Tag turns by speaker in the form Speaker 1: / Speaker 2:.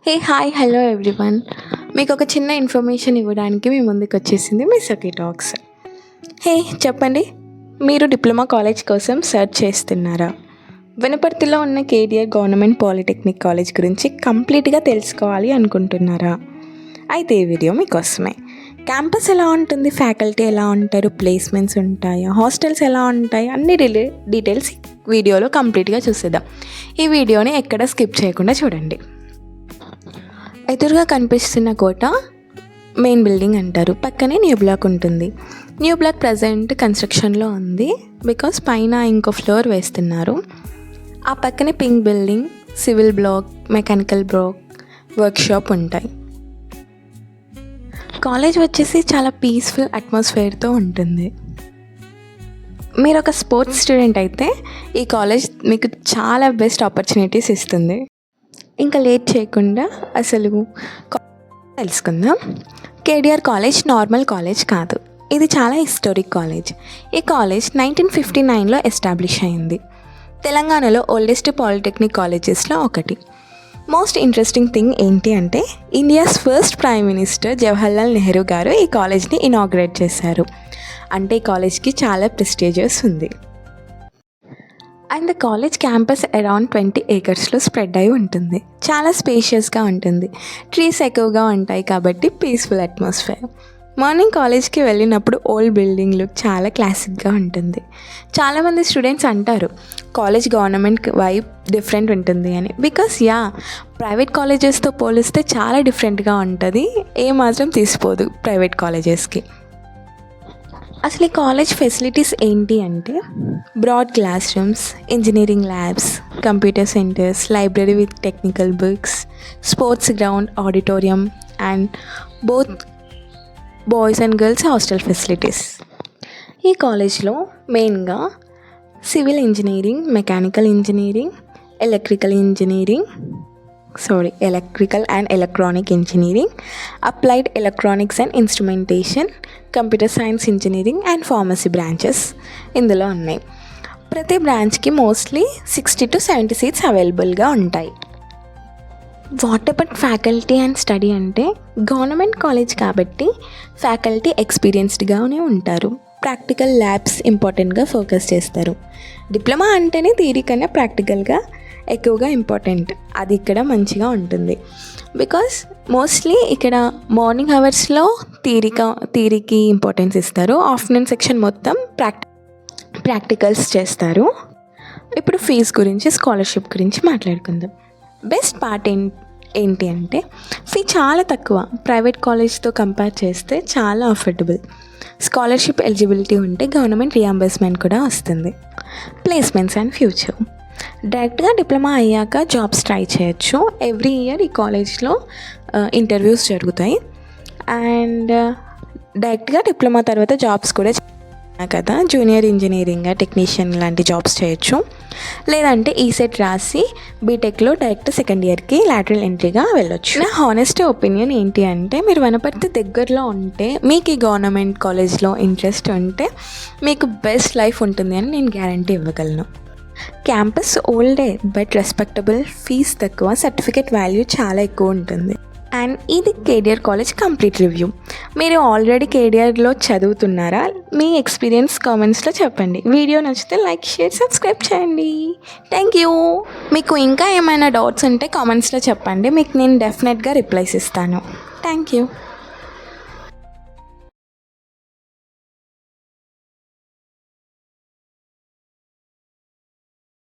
Speaker 1: Hi hello everyone. మీకు ఒక చిన్న ఇన్ఫర్మేషన్ ఇవ్వడానికి మీ ముందుకు వచ్చేసింది మీ సఖీ టాక్స్. చెప్పండి, మీరు డిప్లొమా కాలేజ్ కోసం సెర్చ్ చేస్తున్నారా? వనపర్తిలో ఉన్న కేడిఆర్ గవర్నమెంట్ పాలిటెక్నిక్ కాలేజ్ గురించి కంప్లీట్గా తెలుసుకోవాలి అనుకుంటున్నారా? అయితే ఈ వీడియో మీకోసమే. క్యాంపస్ ఎలా ఉంటుంది, ఫ్యాకల్టీ ఎలా ఉంటారు, ప్లేస్మెంట్స్ ఉంటాయా, హాస్టల్స్ ఎలా ఉంటాయి, అన్ని డీటెయిల్స్ వీడియోలో కంప్లీట్గా చూసేద్దాం. ఈ వీడియోని ఎక్కడ స్కిప్ చేయకుండా చూడండి. ఎదురుగా కనిపిస్తున్న కోట మెయిన్ బిల్డింగ్ అంటారు. పక్కనే న్యూ బ్లాక్ ఉంటుంది. న్యూ బ్లాక్ ప్రజెంట్ కన్స్ట్రక్షన్లో ఉంది, బికాస్ పైన ఇంకో ఫ్లోర్ వేస్తున్నారు. ఆ పక్కనే pink building, civil block, mechanical block, workshop ఉంటాయి. కాలేజ్ వచ్చేసి చాలా పీస్ఫుల్ అట్మాస్ఫియర్తో ఉంటుంది. మీరు ఒక స్పోర్ట్స్ స్టూడెంట్ అయితే ఈ కాలేజ్ మీకు చాలా బెస్ట్ ఆపర్చునిటీస్ ఇస్తుంది. ఇంకా లేట్ చేయకుండా అసలు తెలుసుకుందాం. కేడిఆర్ కాలేజ్ నార్మల్ కాలేజ్ కాదు, ఇది చాలా హిస్టారిక్ కాలేజ్. ఈ కాలేజ్ 1959లో ఎస్టాబ్లిష్ అయింది. తెలంగాణలో ఓల్డెస్ట్ పాలిటెక్నిక్ కాలేజెస్లో ఒకటి. మోస్ట్ ఇంట్రెస్టింగ్ థింగ్ ఏంటి అంటే, India's first prime minister Jawaharlal Nehru గారు ఈ కాలేజ్ని ఇనాగ్రేట్ చేశారు. అంటే ఈ కాలేజ్కి చాలా ప్రెస్టీజియస్ ఉంది. And the college campus around 20 acresలో స్ప్రెడ్ అయి ఉంటుంది. చాలా స్పేషియస్గా ఉంటుంది. ట్రీస్ ఎక్కువగా ఉంటాయి కాబట్టి పీస్ఫుల్ అట్మాస్ఫియర్. మార్నింగ్ కాలేజ్కి వెళ్ళినప్పుడు ఓల్డ్ బిల్డింగ్ లుక్ చాలా క్లాసిక్గా ఉంటుంది. చాలామంది స్టూడెంట్స్ అంటారు కాలేజ్ గవర్నమెంట్ వైబ్ డిఫరెంట్ ఉంటుంది అని. బికాస్ ప్రైవేట్ కాలేజెస్తో పోలిస్తే చాలా డిఫరెంట్గా ఉంటుంది. ఏమాత్రం తీసిపోదు ప్రైవేట్ కాలేజెస్కి. అసలు ఈ కాలేజ్ ఫెసిలిటీస్ ఏంటి అంటే, broad classrooms, engineering labs, computer centres, library with technical books, sports ground, auditorium and both boys and girls hostel facilities. ఈ కాలేజ్లో మెయిన్గా civil engineering, mechanical engineering, electrical and electronic engineering, applied electronics and instrumentation, computer science engineering and pharmacy branches ఇందులో ఉన్నాయి. ప్రతి బ్రాంచ్కి mostly 60 to 70 seats అవైలబుల్గా ఉంటాయి. What about faculty and study అంటే, గవర్నమెంట్ కాలేజ్ కాబట్టి ఫ్యాకల్టీ ఎక్స్పీరియన్స్డ్గానే ఉంటారు. ప్రాక్టికల్ ల్యాబ్స్ ఇంపార్టెంట్గా ఫోకస్ చేస్తారు. డిప్లొమా అంటేనే థియరీ కన్నా ప్రాక్టికల్గా ఎక్కువగా ఇంపార్టెంట్. అది ఇక్కడ మంచిగా ఉంటుంది. బికాస్ మోస్ట్లీ ఇక్కడ మార్నింగ్ అవర్స్లో థియరీకి ఇంపార్టెన్స్ ఇస్తారు. ఆఫ్టర్నూన్ సెక్షన్ మొత్తం ప్రాక్టికల్స్ చేస్తారు. ఇప్పుడు ఫీజు గురించి, స్కాలర్షిప్ గురించి మాట్లాడుకుందాం. బెస్ట్ పార్ట్ ఏంటి అంటే, ఫీ చాలా తక్కువ. ప్రైవేట్ కాలేజ్తో కంపేర్ చేస్తే చాలా అఫోర్డబుల్. స్కాలర్షిప్ ఎలిజిబిలిటీ ఉంటే గవర్నమెంట్ రియంబర్స్మెంట్ కూడా వస్తుంది. ప్లేస్మెంట్స్ అండ్ ఫ్యూచర్, డైరెక్ట్గా డిప్లొమా అయ్యాక జాబ్స్ ట్రై చేయొచ్చు. ఎవ్రీ ఇయర్ ఈ కాలేజ్లో ఇంటర్వ్యూస్ జరుగుతాయి. అండ్ డైరెక్ట్గా డిప్లొమా తర్వాత జాబ్స్ కూడా కదా, జూనియర్ ఇంజనీరింగ్, టెక్నీషియన్ లాంటి జాబ్స్ చేయొచ్చు. లేదంటే ఈసెట్ రాసి బీటెక్లో డైరెక్ట్ సెకండ్ ఇయర్కి లాటరల్ ఎంట్రీగా వెళ్ళొచ్చు. నా హానెస్ట్ ఒపీనియన్ ఏంటి అంటే, మీరు వనపర్తి దగ్గరలో ఉంటే, మీకు ఈ గవర్నమెంట్ కాలేజ్లో ఇంట్రెస్ట్ ఉంటే మీకు బెస్ట్ లైఫ్ ఉంటుంది అని నేను గ్యారంటీ ఇవ్వగలను. క్యాంపస్ ఓల్డే బట్ రెస్పెక్టబుల్, ఫీజ్ తక్కువ, సర్టిఫికేట్ వాల్యూ చాలా ఎక్కువ ఉంటుంది. అండ్ ఇది కేడిఆర్ కాలేజ్ కంప్లీట్ రివ్యూ. మీరు ఆల్రెడీ కేడిఆర్లో చదువుతున్నారా? మీ ఎక్స్పీరియన్స్ కామెంట్స్లో చెప్పండి. వీడియో నచ్చితే లైక్, షేర్, సబ్స్క్రైబ్ చేయండి. Thank you. మీకు ఇంకా ఏమైనా డౌట్స్ ఉంటే కామెంట్స్లో చెప్పండి. మీకు నేను డెఫినెట్గా రిప్లైస్ ఇస్తాను. Thank you.